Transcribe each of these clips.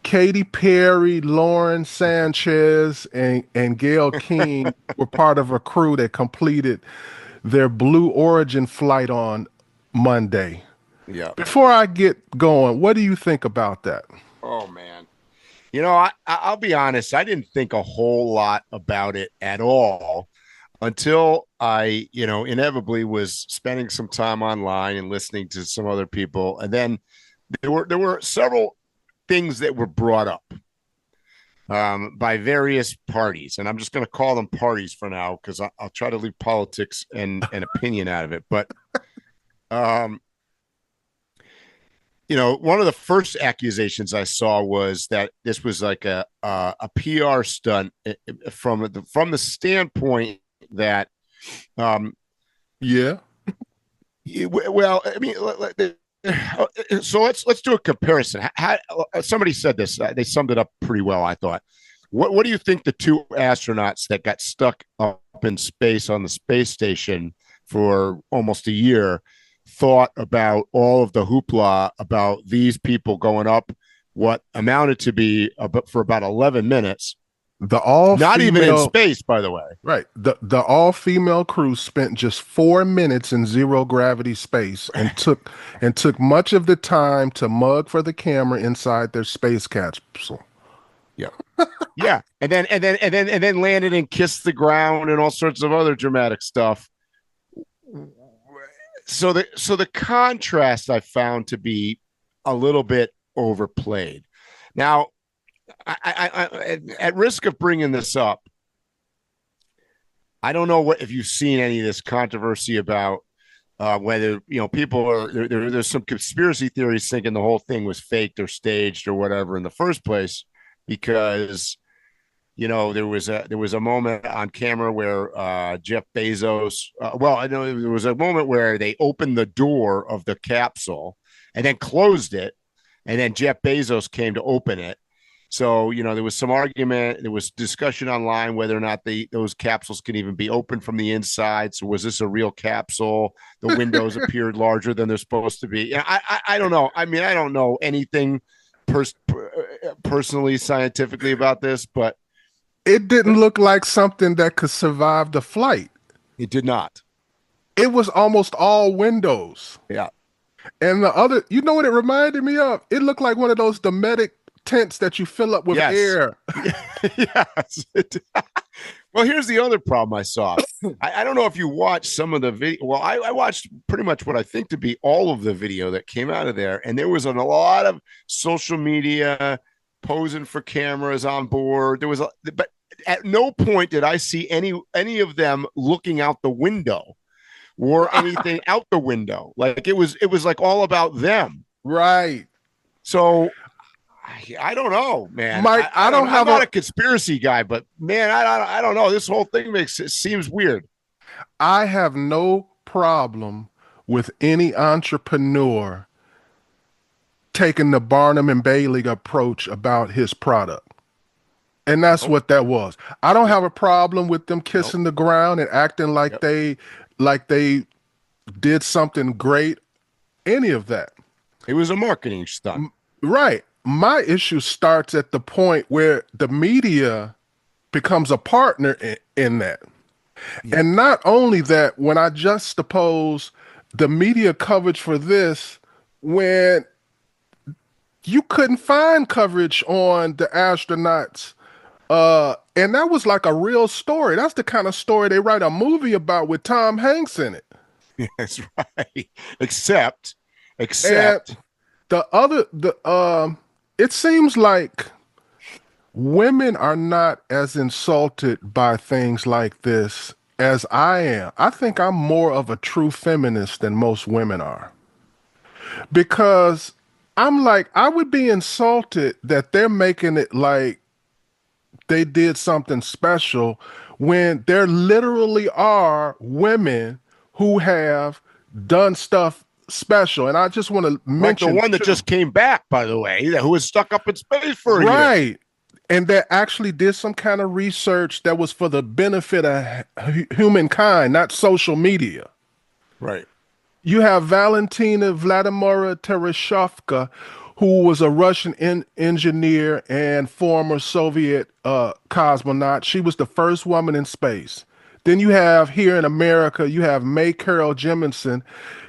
Katy Perry, Lauren Sanchez, and Gail King were part of a crew that completed their Blue Origin flight on Monday. Yeah. Before I get going, what do you think about that? Oh man. I'll be honest. I didn't think a whole lot about it at all until I, inevitably was spending some time online and listening to some other people, and then there were several things that were brought up by various parties, and I'm just going to call them parties for now because I'll try to leave politics and opinion out of it. But um, one of the first accusations I saw was that this was like a PR stunt from the standpoint that, um, Yeah. well, I mean, so let's do a comparison. Somebody said this, they summed it up pretty well, I thought. What do you think the two astronauts that got stuck up in space on the space station for almost a year thought about all of the hoopla about these people going up what amounted to be for about 11 minutes, The all not even in female space, by the way. Right. The all female crew spent just 4 minutes in zero gravity space and took much of the time to mug for the camera inside their space capsule. Yeah. Yeah. And then landed and kissed the ground and all sorts of other dramatic stuff. So the contrast I found to be a little bit overplayed. Now, at risk of bringing this up, I don't know if you've seen any of this controversy about whether people are there's some conspiracy theories thinking the whole thing was faked or staged or whatever in the first place, because there was a moment on camera where Jeff Bezos. Well, I know there was a moment where they opened the door of the capsule and then closed it, and then Jeff Bezos came to open it. So, there was some argument. There was discussion online whether or not those capsules can even be opened from the inside. So, was this a real capsule? The windows appeared larger than they're supposed to be. I don't know. I mean, I don't know anything personally, scientifically about this, but It didn't look like something that could survive the flight. it did not. It was almost all windows. Yeah. And the other, you know what it reminded me of? It looked like one of those Dometic tents that you fill up with Yes. air. Yes. Well, here's the other problem I saw. I don't know if you watched some of the video. Well, I watched pretty much what I think to be all of the video that came out of there. And there was a lot of social media posing for cameras on board. But at no point did I see any of them looking out the window or anything out the window. Like it was like all about them. Right. So I don't know, man. Mike, I don't have I'm not a conspiracy guy, but man, I don't know. This whole thing seems weird. I have no problem with any entrepreneur taking the Barnum and Bailey approach about his product. And that's Nope. what that was. I don't have a problem with them Nope. kissing the ground and acting like Yep. they did something great, any of that. It was a marketing stunt. Right. My issue starts at the point where the media becomes a partner in that. Yeah. And not only that, when I juxtapose the media coverage for this, when you couldn't find coverage on the astronauts, and that was like a real story. That's the kind of story they write a movie about with Tom Hanks in it. That's right. Except And it seems like women are not as insulted by things like this as I am. I think I'm more of a true feminist than most women are. Because I'm like, I would be insulted that they're making it like they did something special when there literally are women who have done stuff special. And I just want to like the mention one that just came back, by the way, who was stuck up in space for a year. right. And that actually did some kind of research that was for the benefit of humankind, not social media. Right. You have Valentina Vladimira Tereshkovka, who was a Russian engineer and former Soviet cosmonaut. She was the first woman in space. Then you have here in America, you have May Carol Jemison.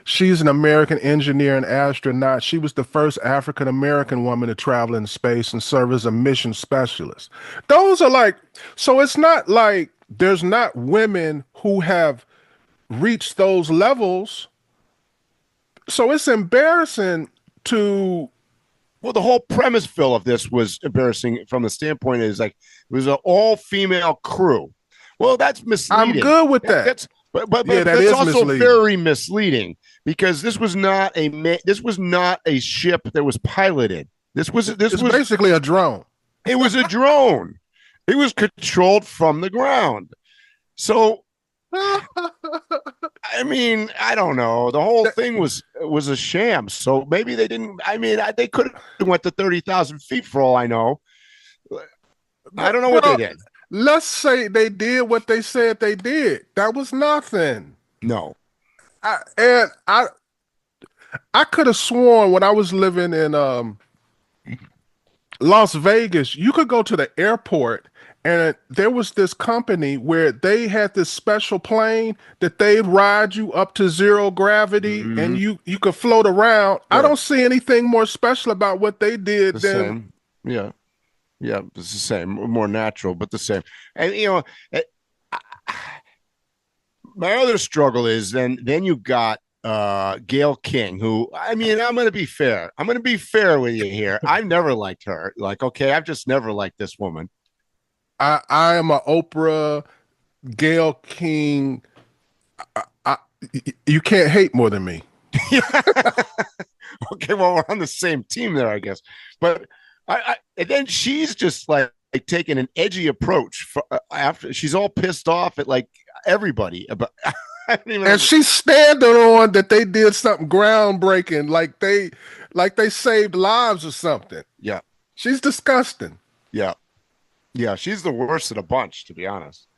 She's an American engineer and astronaut. She was the first African American woman to travel in space and serve as a mission specialist. Those are like, so it's not like there's not women who have reached those levels. So it's embarrassing to. Well, the whole premise, Phil, of this was embarrassing from the standpoint is like it was an all-female crew. Well, that's I'm misleading. good with that. That's but Yeah, that that's is also misleading. very misleading because this was not a ship that was piloted. It's basically a drone. It was a drone. It was controlled from the ground. So I mean, I don't know. The whole thing was a sham. So maybe they didn't. I mean, they could have went to 30,000 feet for all I know. I don't know what they Well, did. let's say they did what they said they did. That was nothing. No. And I could have sworn when I was living in Las Vegas, you could go to the airport and there was this company where they had this special plane that they'd ride you up to zero gravity and Mhm. you could float around. I Yeah. don't see anything more special about what they did The than same. Yeah. Yeah. It's the same. More natural, but the same. And you know, eh, my other struggle is then you got Gail King, who I mean, I'm gonna be fair. I'm gonna be fair with you here. I've never liked her. Like, okay, I've just never liked this woman. I am a Oprah, Gail King. I, you can't hate more than me. Okay, well, we're on the same team there, I guess. But and then she's just like taking an edgy approach for, after she's all pissed off at like everybody about. I don't even And she's standing on that they did something groundbreaking, like they saved lives or something. yeah, She's disgusting. yeah, yeah. She's the worst of the bunch, to be honest.